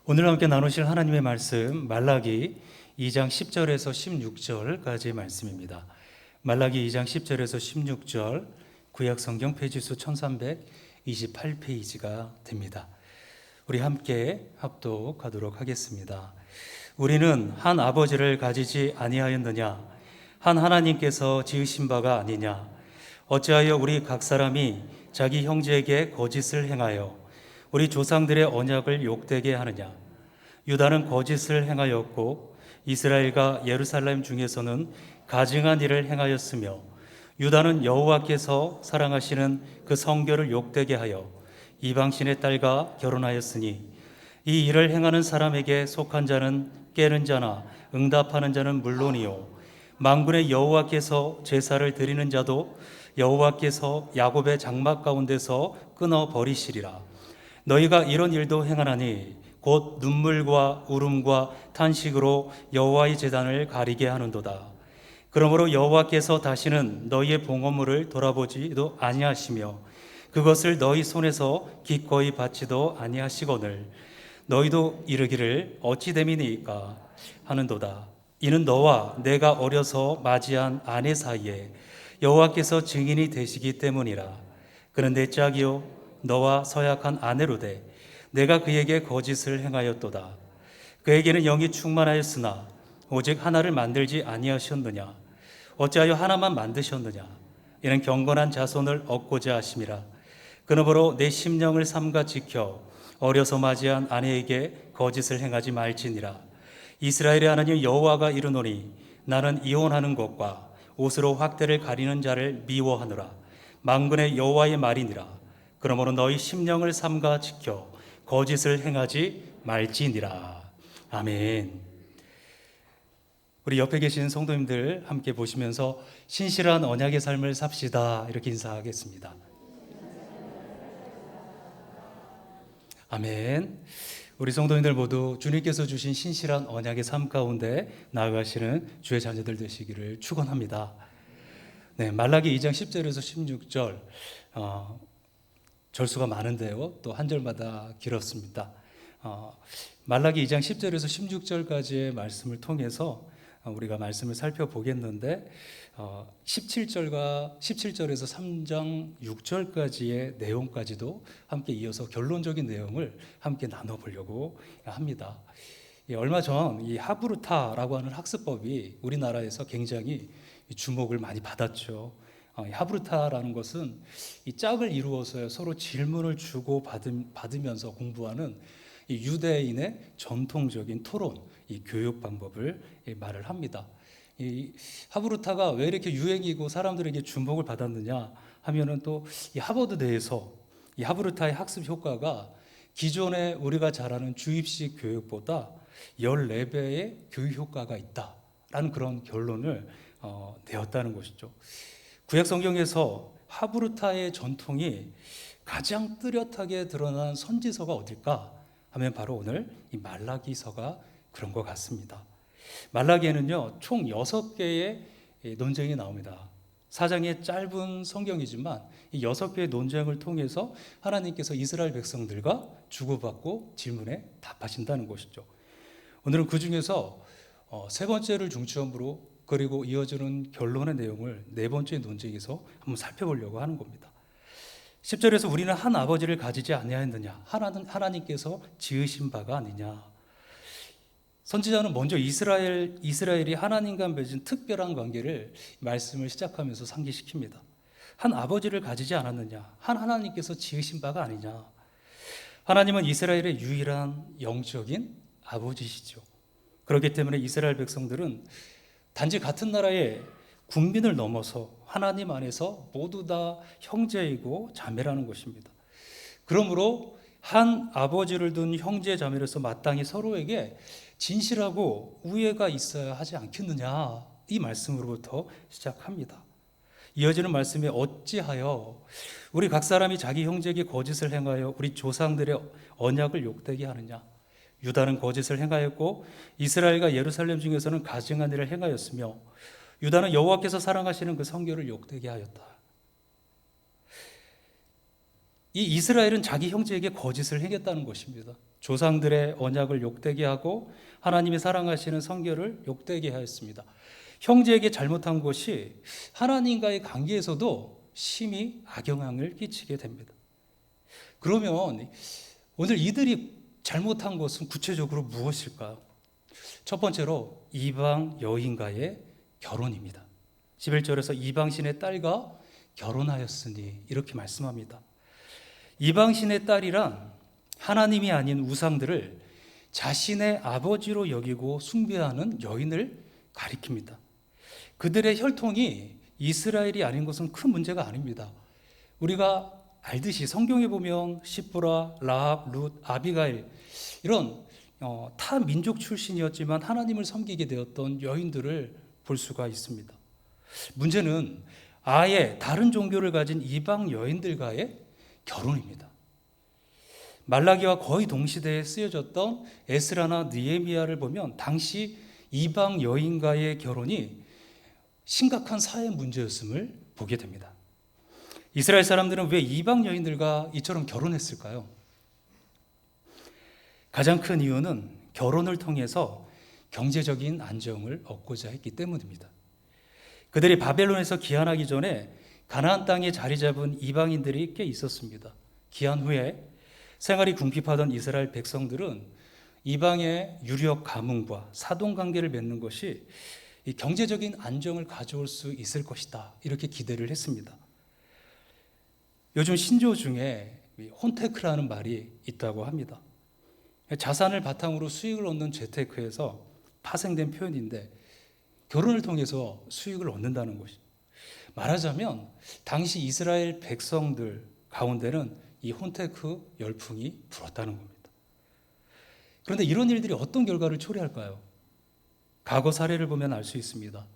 오늘 함께 나누실 하나님의 말씀 말라기 2장 10절에서 16절까지의 말씀입니다. 말라기 2장 10절에서 16절 구약 성경 페이지수 1328페이지가 됩니다. 우리 함께 합독하도록 하겠습니다. 우리는 한 아버지를 가지지 아니하였느냐? 한 하나님께서 지으신 바가 아니냐? 어찌하여 우리 각 사람이 자기 형제에게 거짓을 행하여 우리 조상들의 언약을 욕되게 하느냐? 유다는 거짓을 행하였고 이스라엘과 예루살렘 중에서는 가증한 일을 행하였으며 유다는 여호와께서 사랑하시는 그 성결을 욕되게 하여 이방신의 딸과 결혼하였으니 이 일을 행하는 사람에게 속한 자는 깨는 자나 응답하는 자는 물론이요 만군의 여호와께서 제사를 드리는 자도 여호와께서 야곱의 장막 가운데서 끊어 버리시리라. 너희가 이런 일도 행하나니 곧 눈물과 울음과 탄식으로 여호와의 제단을 가리게 하는도다. 그러므로 여호와께서 다시는 너희의 봉헌물을 돌아보지도 아니하시며 그것을 너희 손에서 기꺼이 받지도 아니하시거늘 너희도 이르기를 어찌 됨이니까 하는도다. 이는 너와 내가 어려서 맞이한 아내 사이에 여호와께서 증인이 되시기 때문이라. 그는 내 짝이요 너와 서약한 아내로 돼 내가 그에게 거짓을 행하였도다. 그에게는 영이 충만하였으나 오직 하나를 만들지 아니하셨느냐? 어찌하여 하나만 만드셨느냐? 이는 경건한 자손을 얻고자 하심이라. 그러므로 내 심령을 삼가 지켜 어려서 맞이한 아내에게 거짓을 행하지 말지니라. 이스라엘의 하나님 여호와가 이르노니 나는 이혼하는 것과 옷으로 확대를 가리는 자를 미워하노라. 만군의 여호와의 말이니라. 그러므로 너희 심령을 삼가 지켜 거짓을 행하지 말지니라. 아멘. 우리 옆에 계신 성도님들 함께 보시면서 신실한 언약의 삶을 삽시다 이렇게 인사하겠습니다. 아멘. 우리 성도님들 모두 주님께서 주신 신실한 언약의 삶 가운데 나아가시는 주의 자녀들 되시기를 축원합니다. 네, 말라기 2장 10절에서 16절 절수가 많은데요. 또 한 절마다 길었습니다. 말라기 2장 10절에서 16절까지의 말씀을 통해서 우리가 말씀을 살펴보겠는데 17절에서 3장 6절까지의 내용까지도 함께 이어서 결론적인 내용을 함께 나눠보려고 합니다. 얼마 전 이 하브루타라고 하는 학습법이 우리나라에서 굉장히 주목을 많이 받았죠. 하브루타라는 것은 이 짝을 이루어서 서로 질문을 주고 받으면서 공부하는 이 유대인의 전통적인 토론, 이 교육 방법을 말을 합니다. 이 하브루타가 왜 이렇게 유행이고 사람들에게 주목을 받았느냐 하면은 또 이 하버드대에서 이 하브루타의 학습 효과가 기존에 우리가 잘 아는 주입식 교육보다 14배의 교육 효과가 있다라는 그런 결론을 내었다는 것이죠. 구약 성경에서 하브루타의 전통이 가장 뚜렷하게 드러난 선지서가 어딜까 하면 바로 오늘 이 말라기서가 그런 것 같습니다. 말라기에는요 총 6개의 논쟁이 나옵니다. 사장의 짧은 성경이지만 이 6개의 논쟁을 통해서 하나님께서 이스라엘 백성들과 주고받고 질문에 답하신다는 것이죠. 오늘은 그 중에서 세 번째를 중점으로 그리고 이어지는 결론의 내용을 네 번째 논쟁에서 한번 살펴보려고 하는 겁니다. 10절에서 우리는 한 아버지를 가지지 아니하였느냐? 하나님께서 지으신 바가 아니냐? 선지자는 먼저 이스라엘이 하나님과 맺은 특별한 관계를 말씀을 시작하면서 상기시킵니다. 한 아버지를 가지지 않았느냐? 한 하나님께서 지으신 바가 아니냐? 하나님은 이스라엘의 유일한 영적인 아버지시죠. 그렇기 때문에 이스라엘 백성들은 단지 같은 나라의 국민을 넘어서 하나님 안에서 모두 다 형제이고 자매라는 것입니다. 그러므로 한 아버지를 둔 형제 자매로서 마땅히 서로에게 진실하고 우애가 있어야 하지 않겠느냐 이 말씀으로부터 시작합니다. 이어지는 말씀에 어찌하여 우리 각 사람이 자기 형제에게 거짓을 행하여 우리 조상들의 언약을 욕되게 하느냐. 유다는 거짓을 행하였고 이스라엘과 예루살렘 중에서는 가증한 일을 행하였으며 유다는 여호와께서 사랑하시는 그 성결을 욕되게 하였다. 이 이스라엘은 자기 형제에게 거짓을 행했다는 것입니다. 조상들의 언약을 욕되게 하고 하나님이 사랑하시는 성결을 욕되게 하였습니다. 형제에게 잘못한 것이 하나님과의 관계에서도 심히 악영향을 끼치게 됩니다. 그러면 오늘 이들이 잘못한 것은 구체적으로 무엇일까요? 첫 번째로 이방 여인과의 결혼입니다. 11절에서 이방신의 딸과 결혼하였으니 이렇게 말씀합니다. 이방신의 딸이란 하나님이 아닌 우상들을 자신의 아버지로 여기고 숭배하는 여인을 가리킵니다. 그들의 혈통이 이스라엘이 아닌 것은 큰 문제가 아닙니다. 우리가 알듯이 성경에 보면 시브라, 라합, 룻, 아비가일 이런 타 민족 출신이었지만 하나님을 섬기게 되었던 여인들을 볼 수가 있습니다. 문제는 아예 다른 종교를 가진 이방 여인들과의 결혼입니다. 말라기와 거의 동시대에 쓰여졌던 에스라나 느헤미야를 보면 당시 이방 여인과의 결혼이 심각한 사회 문제였음을 보게 됩니다. 이스라엘 사람들은 왜 이방 여인들과 이처럼 결혼했을까요? 가장 큰 이유는 결혼을 통해서 경제적인 안정을 얻고자 했기 때문입니다. 그들이 바벨론에서 귀환하기 전에 가나안 땅에 자리 잡은 이방인들이 꽤 있었습니다. 귀환 후에 생활이 궁핍하던 이스라엘 백성들은 이방의 유력 가문과 사돈관계를 맺는 것이 이 경제적인 안정을 가져올 수 있을 것이다, 이렇게 기대를 했습니다. 요즘 신조 중에 혼테크라는 말이 있다고 합니다. 자산을 바탕으로 수익을 얻는 재테크에서 파생된 표현인데 결혼을 통해서 수익을 얻는다는 것이, 말하자면 당시 이스라엘 백성들 가운데는 이 혼테크 열풍이 불었다는 겁니다. 그런데 이런 일들이 어떤 결과를 초래할까요? 과거 사례를 보면 알 수 있습니다.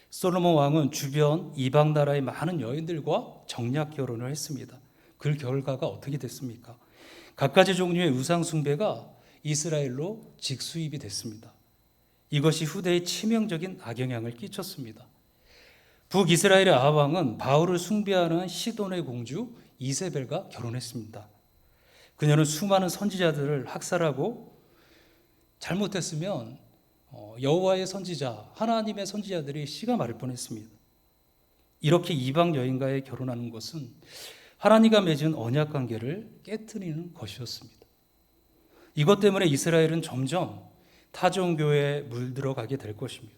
솔로몬 왕은 주변 이방 나라의 많은 여인들과 정략 결혼을 했습니다. 그 결과가 어떻게 됐습니까? 갖가지 종류의 우상 숭배가 이스라엘로 직수입이 됐습니다. 이것이 후대에 치명적인 악영향을 끼쳤습니다. 북이스라엘의 아합 왕은 바울을 숭배하는 시돈의 공주 이세벨과 결혼했습니다. 그녀는 수많은 선지자들을 학살하고 잘못했으면 여호와의 선지자, 하나님의 선지자들이 씨가 마를 뻔했습니다. 이렇게 이방 여인과의 결혼하는 것은 하나님과 맺은 언약 관계를 깨트리는 것이었습니다. 이것 때문에 이스라엘은 점점 타종교에 물들어가게 될 것입니다.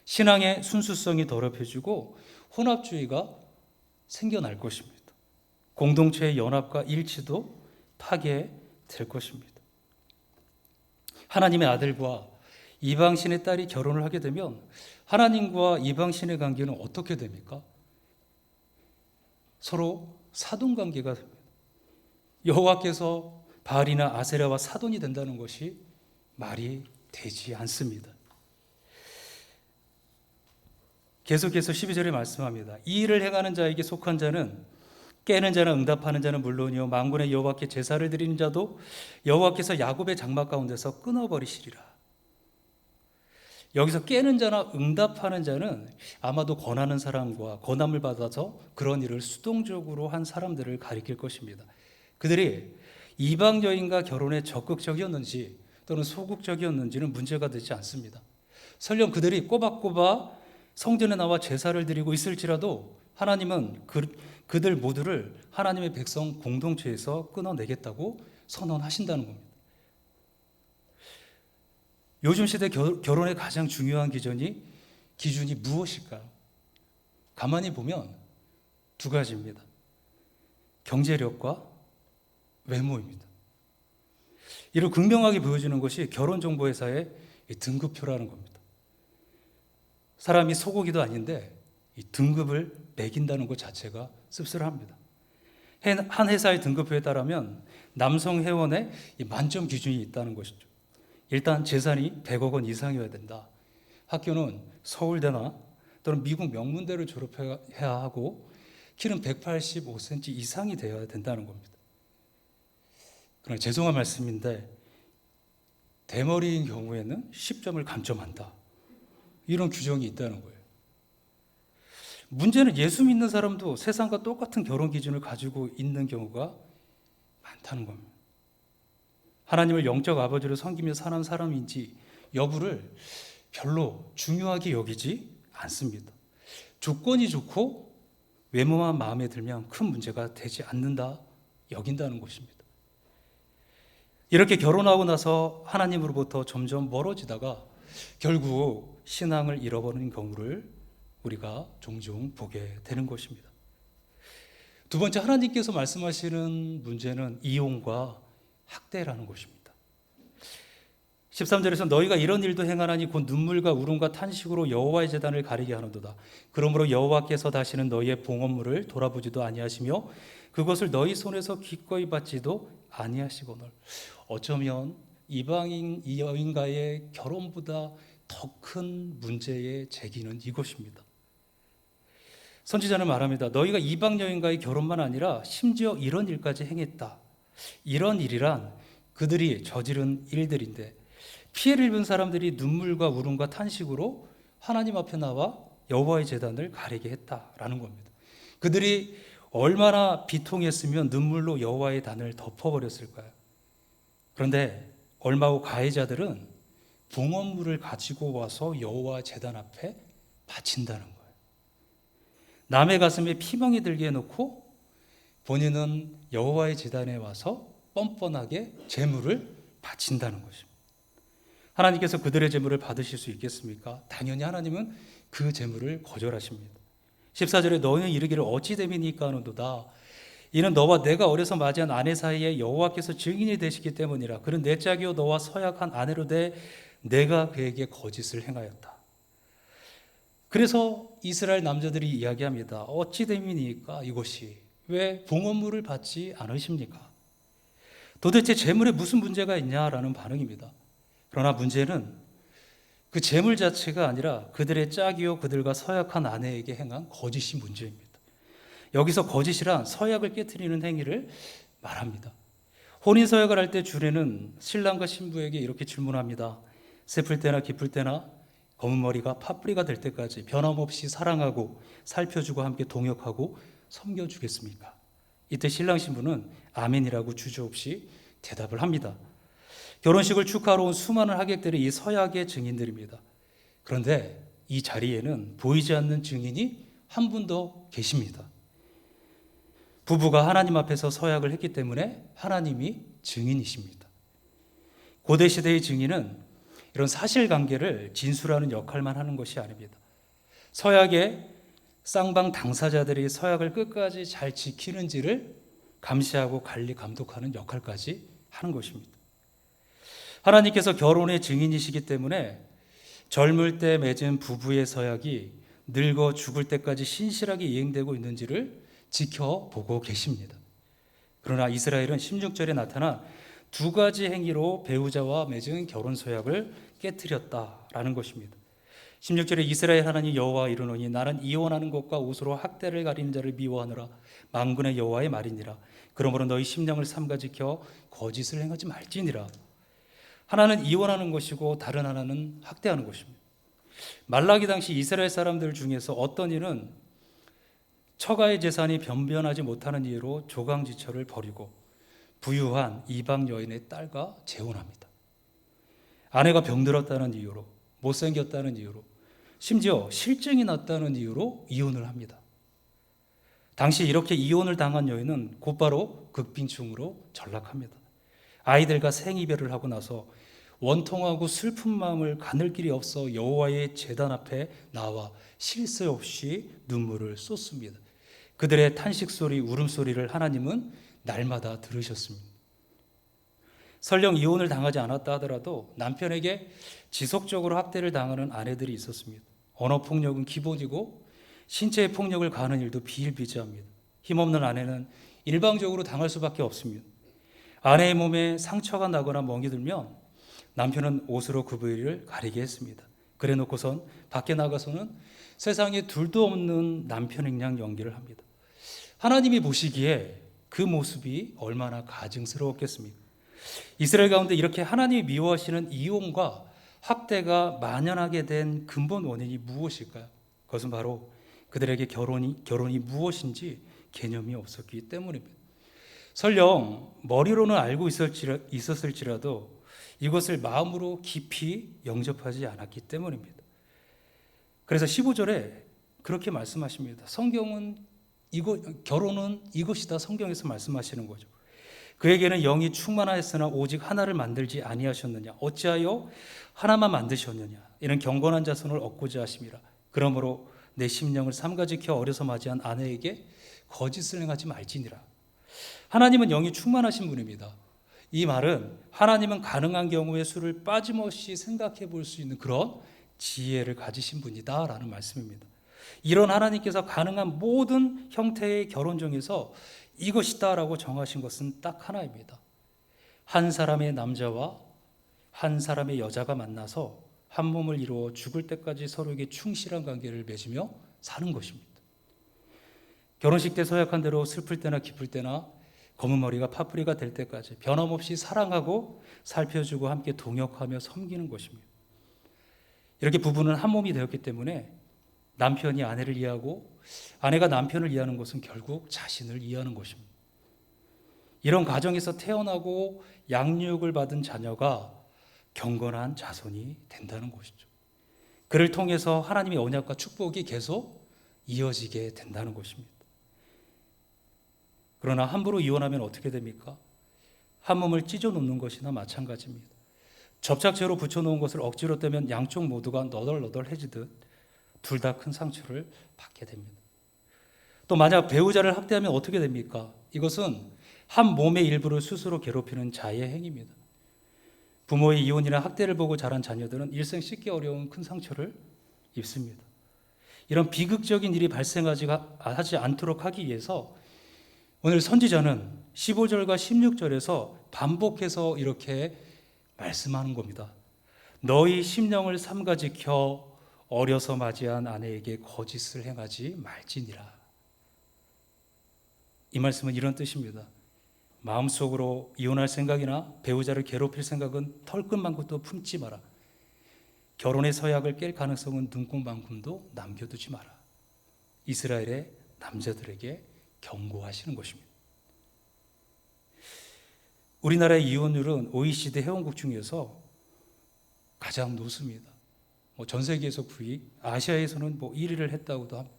신앙의 순수성이 더럽혀지고 혼합주의가 생겨날 것입니다. 공동체의 연합과 일치도 파괴될 것입니다. 하나님의 아들과 이방신의 딸이 결혼을 하게 되면 하나님과 이방신의 관계는 어떻게 됩니까? 서로 사돈관계가 됩니다. 여호와께서 바알이나 아세라와 사돈이 된다는 것이 말이 되지 않습니다. 계속해서 12절에 말씀합니다. 이 일을 행하는 자에게 속한 자는 깨는 자나 응답하는 자는 물론이요 만군의 여호와께 제사를 드리는 자도 여호와께서 야곱의 장막 가운데서 끊어버리시리라. 여기서 깨는 자나 응답하는 자는 아마도 권하는 사람과 권함을 받아서 그런 일을 수동적으로 한 사람들을 가리킬 것입니다. 그들이 이방 여인과 결혼에 적극적이었는지 또는 소극적이었는지는 문제가 되지 않습니다. 설령 그들이 꼬박꼬박 성전에 나와 제사를 드리고 있을지라도 하나님은 그들 모두를 하나님의 백성 공동체에서 끊어내겠다고 선언하신다는 겁니다. 요즘 시대 결혼의 가장 중요한 기준이 무엇일까요? 가만히 보면 두 가지입니다. 경제력과 외모입니다. 이를 극명하게 보여주는 것이 결혼정보회사의 등급표라는 겁니다. 사람이 소고기도 아닌데 이 등급을 매긴다는 것 자체가 씁쓸합니다. 한 회사의 등급표에 따르면 남성 회원의 만점 기준이 있다는 것이죠. 일단 재산이 100억 원 이상이어야 된다. 학교는 서울대나 또는 미국 명문대를 졸업해야 하고 키는 185cm 이상이 되어야 된다는 겁니다. 그러나 죄송한 말씀인데 대머리인 경우에는 10점을 감점한다. 이런 규정이 있다는 거예요. 문제는 예수 믿는 사람도 세상과 똑같은 결혼 기준을 가지고 있는 경우가 많다는 겁니다. 하나님을 영적 아버지로 섬기며 사는 사람인지 여부를 별로 중요하게 여기지 않습니다. 조건이 좋고 외모만 마음에 들면 큰 문제가 되지 않는다 여긴다는 것입니다. 이렇게 결혼하고 나서 하나님으로부터 점점 멀어지다가 결국 신앙을 잃어버리는 경우를 우리가 종종 보게 되는 것입니다. 두 번째, 하나님께서 말씀하시는 문제는 이혼과 학대라는 것입니다. 13절에서 너희가 이런 일도 행하나니 곧 눈물과 울음과 탄식으로 여호와의 제단을 가리게 하는도다. 그러므로 여호와께서 다시는 너희의 봉헌물을 돌아보지도 아니하시며 그것을 너희 손에서 기꺼이 받지도 아니하시거늘. 어쩌면 이방인 이 여인과의 결혼보다 더 큰 문제의 제기는 이것입니다. 선지자는 말합니다. 너희가 이방 여인과의 결혼만 아니라 심지어 이런 일까지 행했다. 이런 일이란 그들이 저지른 일들인데 피해를 입은 사람들이 눈물과 울음과 탄식으로 하나님 앞에 나와 여호와의 제단을 가리게 했다라는 겁니다. 그들이 얼마나 비통했으면 눈물로 여호와의 단을 덮어버렸을까요? 그런데 얼마 후 가해자들은 봉헌물을 가지고 와서 여호와 제단 앞에 바친다는 거예요. 남의 가슴에 피멍이 들게 해놓고 본인은 여호와의 제단에 와서 뻔뻔하게 제물을 바친다는 것입니다. 하나님께서 그들의 제물을 받으실 수 있겠습니까? 당연히 하나님은 그 제물을 거절하십니다. 14절에 너희는 이르기를 어찌 됨이니까 하는도다. 이는 너와 내가 어려서 맞이한 아내 사이에 여호와께서 증인이 되시기 때문이라. 그는 내 짝이요 너와 서약한 아내로 돼 내가 그에게 거짓을 행하였다. 그래서 이스라엘 남자들이 이야기합니다. 어찌 됨이니까 이것이 왜 봉헌물을 받지 않으십니까? 도대체 제물에 무슨 문제가 있냐라는 반응입니다. 그러나 문제는 그 제물 자체가 아니라 그들의 짝이요 그들과 서약한 아내에게 행한 거짓이 문제입니다. 여기서 거짓이란 서약을 깨트리는 행위를 말합니다. 혼인 서약을 할 때 주례는 신랑과 신부에게 이렇게 질문합니다. 슬플 때나 기쁠 때나 검은 머리가 팥뿌리가 될 때까지 변함없이 사랑하고 살펴주고 함께 동역하고 섬겨주겠습니까? 이때 신랑 신부는 아멘이라고 주저없이 대답을 합니다. 결혼식을 축하하러 온 수많은 하객들이 이 서약의 증인들입니다. 그런데 이 자리에는 보이지 않는 증인이 한 분 더 계십니다. 부부가 하나님 앞에서 서약을 했기 때문에 하나님이 증인이십니다. 고대 시대의 증인은 이런 사실관계를 진술하는 역할만 하는 것이 아닙니다. 서약의 쌍방 당사자들이 서약을 끝까지 잘 지키는지를 감시하고 관리 감독하는 역할까지 하는 것입니다. 하나님께서 결혼의 증인이시기 때문에 젊을 때 맺은 부부의 서약이 늙어 죽을 때까지 신실하게 이행되고 있는지를 지켜보고 계십니다. 그러나 이스라엘은 16절에 나타난 두 가지 행위로 배우자와 맺은 결혼 서약을 깨뜨렸다라는 것입니다. 16절에 이스라엘 하나님 여호와 이르노니 나는 이혼하는 것과 옷으로 학대를 가리는 자를 미워하느라 만군의 여호와의 말이니라. 그러므로 너희 심령을 삼가 지켜 거짓을 행하지 말지니라. 하나는 이혼하는 것이고 다른 하나는 학대하는 것입니다. 말라기 당시 이스라엘 사람들 중에서 어떤 이는 처가의 재산이 변변하지 못하는 이유로 조강지처를 벌이고 부유한 이방 여인의 딸과 재혼합니다. 아내가 병들었다는 이유로, 못생겼다는 이유로, 심지어 실증이 났다는 이유로 이혼을 합니다. 당시 이렇게 이혼을 당한 여인은 곧바로 극빈충으로 전락합니다. 아이들과 생이별을 하고 나서 원통하고 슬픈 마음을 가눌 길이 없어 여호와의 제단 앞에 나와 쉴 새 없이 눈물을 쏟습니다. 그들의 탄식 소리, 울음소리를 하나님은 날마다 들으셨습니다. 설령 이혼을 당하지 않았다 하더라도 남편에게 지속적으로 학대를 당하는 아내들이 있었습니다. 언어폭력은 기본이고 신체의 폭력을 가하는 일도 비일비재합니다. 힘없는 아내는 일방적으로 당할 수밖에 없습니다. 아내의 몸에 상처가 나거나 멍이 들면 남편은 옷으로 그 부위를 가리게 했습니다. 그래 놓고선 밖에 나가서는 세상에 둘도 없는 남편인 양 연기를 합니다. 하나님이 보시기에 그 모습이 얼마나 가증스러웠겠습니까? 이스라엘 가운데 이렇게 하나님이 미워하시는 이혼과 학대가 만연하게 된 근본 원인이 무엇일까요? 그것은 바로 그들에게 결혼이 무엇인지 개념이 없었기 때문입니다. 설령 머리로는 알고 있었을지라도 이것을 마음으로 깊이 영접하지 않았기 때문입니다. 그래서 15절에 그렇게 말씀하십니다. 결혼은 이것이다, 성경에서 말씀하시는 거죠. 그에게는 영이 충만하였으나 오직 하나를 만들지 아니하셨느냐, 어찌하여 하나만 만드셨느냐, 이는 경건한 자손을 얻고자 하심이라. 그러므로 내 심령을 삼가지켜 어려서 맞이한 아내에게 거짓을 행하지 말지니라. 하나님은 영이 충만하신 분입니다. 이 말은 하나님은 가능한 경우의 수를 빠짐없이 생각해 볼 수 있는 그런 지혜를 가지신 분이다라는 말씀입니다. 이런 하나님께서 가능한 모든 형태의 결혼 중에서 이것이다라고 정하신 것은 딱 하나입니다. 한 사람의 남자와 한 사람의 여자가 만나서 한 몸을 이루어 죽을 때까지 서로에게 충실한 관계를 맺으며 사는 것입니다. 결혼식 때 서약한 대로 슬플 때나 기쁠 때나 검은 머리가 파뿌리가 될 때까지 변함없이 사랑하고 살펴주고 함께 동역하며 섬기는 것입니다. 이렇게 부부는 한 몸이 되었기 때문에 남편이 아내를 이해하고 아내가 남편을 이해하는 것은 결국 자신을 이해하는 것입니다. 이런 가정에서 태어나고 양육을 받은 자녀가 경건한 자손이 된다는 것이죠. 그를 통해서 하나님의 언약과 축복이 계속 이어지게 된다는 것입니다. 그러나 함부로 이혼하면 어떻게 됩니까? 한 몸을 찢어 놓는 것이나 마찬가지입니다. 접착제로 붙여놓은 것을 억지로 떼면 양쪽 모두가 너덜너덜해지듯 둘 다 큰 상처를 받게 됩니다. 또 만약 배우자를 학대하면 어떻게 됩니까? 이것은 한 몸의 일부를 스스로 괴롭히는 자의 행위입니다. 부모의 이혼이나 학대를 보고 자란 자녀들은 일생 씻기 어려운 큰 상처를 입습니다. 이런 비극적인 일이 발생하지 않도록 하기 위해서 오늘 선지자는 15절과 16절에서 반복해서 이렇게 말씀하는 겁니다. 너희 심령을 삼가지켜 어려서 맞이한 아내에게 거짓을 행하지 말지니라. 이 말씀은 이런 뜻입니다. 마음속으로 이혼할 생각이나 배우자를 괴롭힐 생각은 털끝만큼도 품지 마라. 결혼의 서약을 깰 가능성은 눈곱만큼도 남겨두지 마라. 이스라엘의 남자들에게 경고하시는 것입니다. 우리나라의 이혼율은 OECD 회원국 중에서 가장 높습니다. 전 세계에서 9위, 아시아에서는 1위를 했다고도 합니다.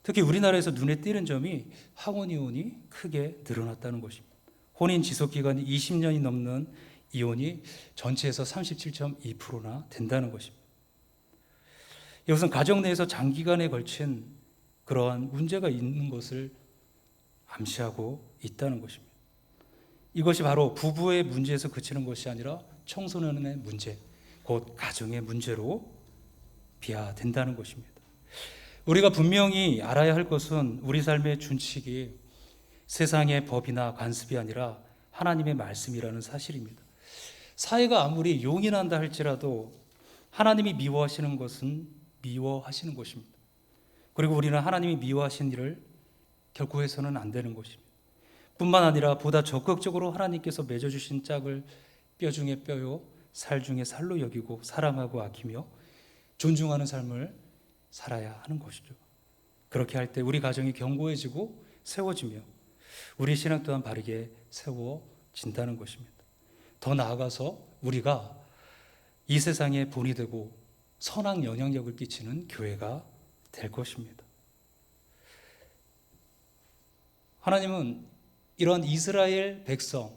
특히 우리나라에서 눈에 띄는 점이 항원 이혼이 크게 늘어났다는 것입니다. 혼인 지속 기간이 20년이 넘는 이혼이 전체에서 37.2%나 된다는 것입니다. 이것은 가정 내에서 장기간에 걸친 그러한 문제가 있는 것을 암시하고 있다는 것입니다. 이것이 바로 부부의 문제에서 그치는 것이 아니라 청소년의 문제, 곧 가정의 문제로 비화된다는 것입니다. 우리가 분명히 알아야 할 것은 우리 삶의 준칙이 세상의 법이나 관습이 아니라 하나님의 말씀이라는 사실입니다. 사회가 아무리 용인한다 할지라도 하나님이 미워하시는 것은 미워하시는 것입니다. 그리고 우리는 하나님이 미워하신 일을 결코 해서는 안 되는 것입니다. 뿐만 아니라 보다 적극적으로 하나님께서 맺어주신 짝을 뼈 중에 뼈요 살 중에 살로 여기고 사랑하고 아끼며 존중하는 삶을 살아야 하는 것이죠. 그렇게 할 때 우리 가정이 견고해지고 세워지며 우리 신앙 또한 바르게 세워진다는 것입니다. 더 나아가서 우리가 이 세상의 본이 되고 선한 영향력을 끼치는 교회가 될 것입니다. 하나님은 이런 이스라엘 백성,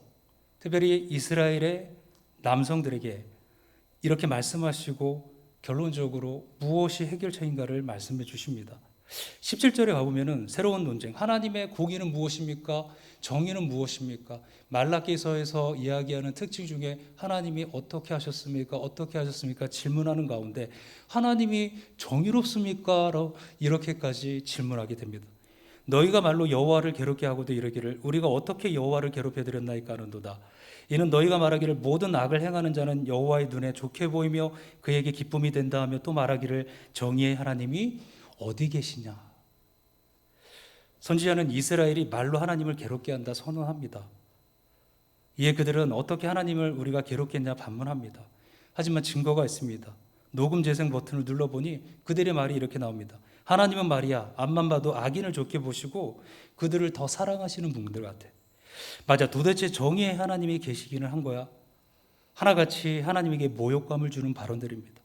특별히 이스라엘의 남성들에게 이렇게 말씀하시고 결론적으로 무엇이 해결책인가를 말씀해 주십니다. 17절에 가보면 새로운 논쟁, 하나님의 공의는 무엇입니까? 정의는 무엇입니까? 말라기서에서 이야기하는 특징 중에 하나님이 어떻게 하셨습니까? 어떻게 하셨습니까? 질문하는 가운데 하나님이 정의롭습니까? 라고 이렇게까지 질문하게 됩니다. 너희가 말로 여호와를 괴롭게 하고도 이르기를 우리가 어떻게 여호와를 괴롭혀 드렸나이까 하는도다. 이는 너희가 말하기를 모든 악을 행하는 자는 여호와의 눈에 좋게 보이며 그에게 기쁨이 된다 하며 또 말하기를 정의의 하나님이 어디 계시냐. 선지자는 이스라엘이 말로 하나님을 괴롭게 한다 선언합니다. 이에 그들은 어떻게 하나님을 우리가 괴롭겠냐 반문합니다. 하지만 증거가 있습니다. 녹음 재생 버튼을 눌러보니 그들의 말이 이렇게 나옵니다. 하나님은 말이야 앞만 봐도 악인을 좋게 보시고 그들을 더 사랑하시는 분들 같아. 맞아, 도대체 정의의 하나님이 계시기는 한 거야. 하나같이 하나님에게 모욕감을 주는 발언들입니다.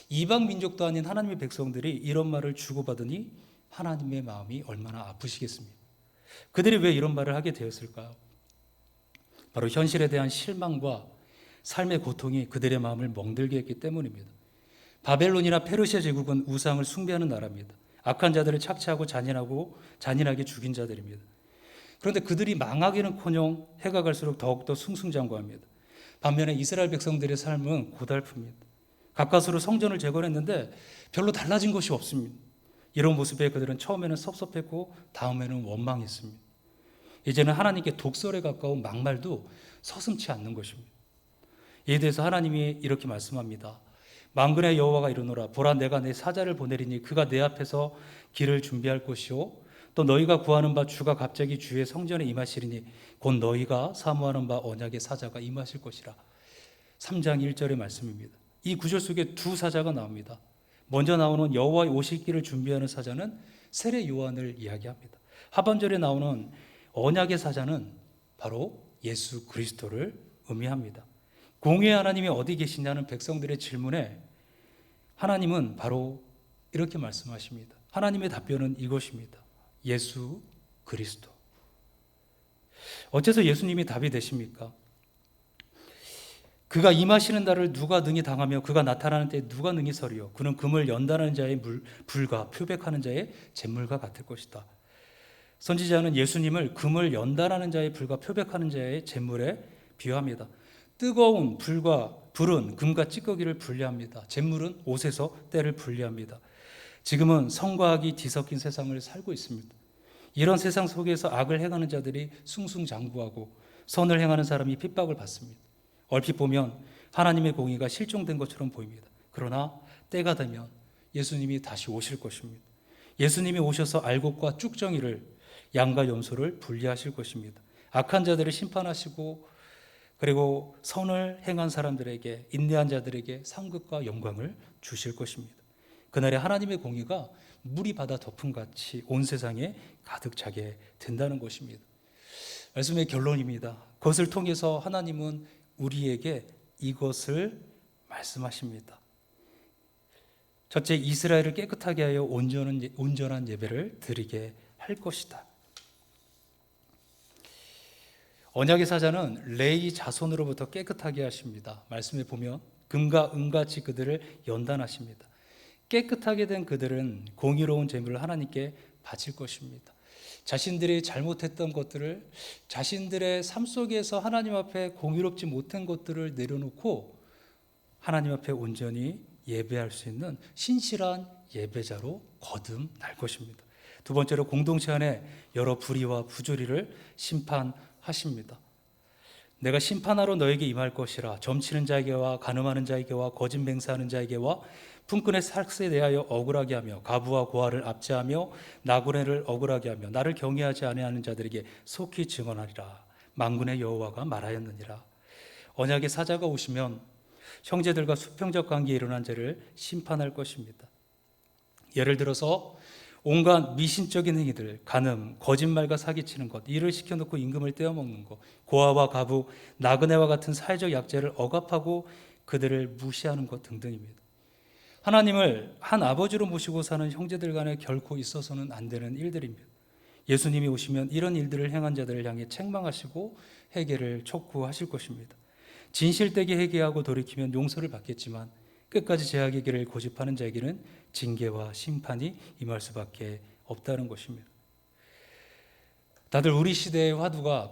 이방 민족도 아닌 하나님의 백성들이 이런 말을 주고받으니 하나님의 마음이 얼마나 아프시겠습니까? 그들이 왜 이런 말을 하게 되었을까요? 바로 현실에 대한 실망과 삶의 고통이 그들의 마음을 멍들게 했기 때문입니다. 바벨론이나 페르시아 제국은 우상을 숭배하는 나라입니다. 악한 자들을 착취하고 잔인하게 죽인 자들입니다. 그런데 그들이 망하기는커녕 해가 갈수록 더욱더 승승장구합니다. 반면에 이스라엘 백성들의 삶은 고달픕니다. 가까스로 성전을 재건했는데 별로 달라진 것이 없습니다. 이런 모습에 그들은 처음에는 섭섭했고 다음에는 원망했습니다. 이제는 하나님께 독설에 가까운 막말도 서슴지 않는 것입니다. 이에 대해서 하나님이 이렇게 말씀합니다. 만군의 여호와가 이르노라. 보라, 내가 내 사자를 보내리니 그가 내 앞에서 길을 준비할 것이요 또 너희가 구하는 바 주가 갑자기 주의 성전에 임하시리니 곧 너희가 사모하는 바 언약의 사자가 임하실 것이라. 3장 1절의 말씀입니다. 이 구절 속에 두 사자가 나옵니다. 먼저 나오는 여호와의 오실 길을 준비하는 사자는 세례 요한을 이야기합니다. 하반절에 나오는 언약의 사자는 바로 예수 그리스도를 의미합니다. 공의의 하나님이 어디 계시냐는 백성들의 질문에 하나님은 바로 이렇게 말씀하십니다. 하나님의 답변은 이것입니다. 예수 그리스도. 어째서 예수님이 답이 되십니까? 그가 임하시는 날을 누가 능히 당하며 그가 나타나는 때 누가 능히 서리요. 그는 금을 연단하는 자의 불과 표백하는 자의 잿물과 같을 것이다. 선지자는 예수님을 금을 연단하는 자의 불과 표백하는 자의 잿물에 비유합니다. 뜨거운 불은 금과 찌꺼기를 분리합니다. 잿물은 옷에서 때를 분리합니다. 지금은 성과 악이 뒤섞인 세상을 살고 있습니다. 이런 세상 속에서 악을 행하는 자들이 승승장구하고 선을 행하는 사람이 핍박을 받습니다. 얼핏 보면 하나님의 공의가 실종된 것처럼 보입니다. 그러나 때가 되면 예수님이 다시 오실 것입니다. 예수님이 오셔서 알곡과 쭉정이를, 양과 염소를 분리하실 것입니다. 악한 자들을 심판하시고 그리고 선을 행한 사람들에게, 인내한 자들에게 상급과 영광을 주실 것입니다. 그날에 하나님의 공의가 물이 바다 덮음같이 온 세상에 가득 차게 된다는 것입니다. 말씀의 결론입니다. 그것을 통해서 하나님은 우리에게 이것을 말씀하십니다. 첫째, 이스라엘을 깨끗하게 하여 온전한 예배를 드리게 할 것이다. 언약의 사자는 레위 자손으로부터 깨끗하게 하십니다. 말씀에 보면 금과 은같이 그들을 연단하십니다. 깨끗하게 된 그들은 공의로운 제물을 하나님께 바칠 것입니다. 자신들이 잘못했던 것들을, 자신들의 삶 속에서 하나님 앞에 공의롭지 못한 것들을 내려놓고 하나님 앞에 온전히 예배할 수 있는 신실한 예배자로 거듭날 것입니다. 두 번째로 공동체 안에 여러 불의와 부조리를 심판하십니다. 내가 심판하러 너에게 임할 것이라. 점치는 자에게와 간음하는 자에게와 거짓 맹세하는 자에게와 품꾼의 삭스에 대하여 억울하게 하며 가부와 고아를 압제하며 나그네를 억울하게 하며 나를 경외하지 아니하는 자들에게 속히 증언하리라. 만군의 여호와가 말하였느니라. 언약의 사자가 오시면 형제들과 수평적 관계에 일어난 죄를 심판할 것입니다. 예를 들어서 온갖 미신적인 행위들, 간음, 거짓말과 사기치는 것, 일을 시켜놓고 임금을 떼어먹는 것, 고아와 가부, 나그네와 같은 사회적 약자를 억압하고 그들을 무시하는 것 등등입니다. 하나님을 한 아버지로 모시고 사는 형제들 간에 결코 있어서는 안 되는 일들입니다. 예수님이 오시면 이런 일들을 행한 자들을 향해 책망하시고 회개를 촉구하실 것입니다. 진실되게 회개하고 돌이키면 용서를 받겠지만 끝까지 죄악의 길을 고집하는 자에게는 징계와 심판이 임할 수밖에 없다는 것입니다. 다들 우리 시대의 화두가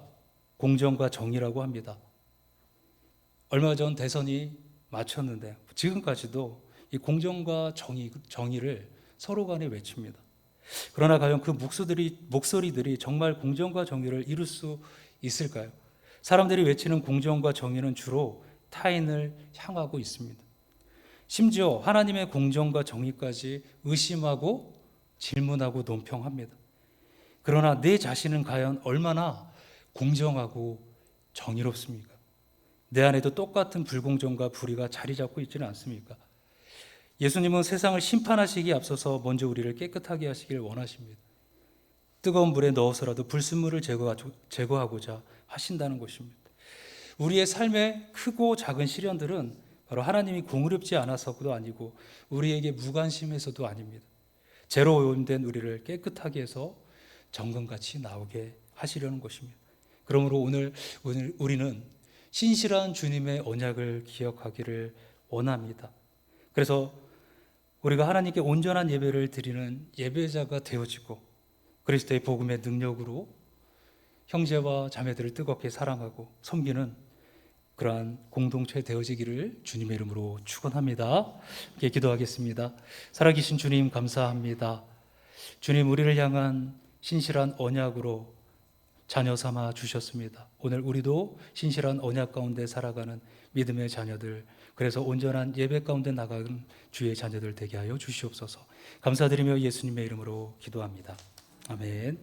공정과 정의라고 합니다. 얼마 전 대선이 마쳤는데 지금까지도 이 공정과 정의를 서로 간에 외칩니다. 그러나 과연 그 목소리들이 정말 공정과 정의를 이룰 수 있을까요? 사람들이 외치는 공정과 정의는 주로 타인을 향하고 있습니다. 심지어 하나님의 공정과 정의까지 의심하고 질문하고 논평합니다. 그러나 내 자신은 과연 얼마나 공정하고 정의롭습니까? 내 안에도 똑같은 불공정과 불의가 자리 잡고 있지는 않습니까? 예수님은 세상을 심판하시기에 앞서서 먼저 우리를 깨끗하게 하시길 원하십니다. 뜨거운 물에 넣어서라도 불순물을 제거하고자 하신다는 것입니다. 우리의 삶의 크고 작은 시련들은 바로 하나님이 공의롭지 않아서도 아니고 우리에게 무관심해서도 아닙니다. 죄로 오염된 우리를 깨끗하게 해서 정금같이 나오게 하시려는 것입니다. 그러므로 오늘 우리는 신실한 주님의 언약을 기억하기를 원합니다. 그래서 우리가 하나님께 온전한 예배를 드리는 예배자가 되어지고 그리스도의 복음의 능력으로 형제와 자매들을 뜨겁게 사랑하고 섬기는 그러한 공동체 되어지기를 주님의 이름으로 축원합니다. 함께 기도하겠습니다. 살아계신 주님 감사합니다. 주님 우리를 향한 신실한 언약으로 자녀 삼아 주셨습니다. 오늘 우리도 신실한 언약 가운데 살아가는 믿음의 자녀들, 그래서 온전한 예배 가운데 나가는 주의 자녀들 되게 하여 주시옵소서. 감사드리며 예수님의 이름으로 기도합니다. 아멘.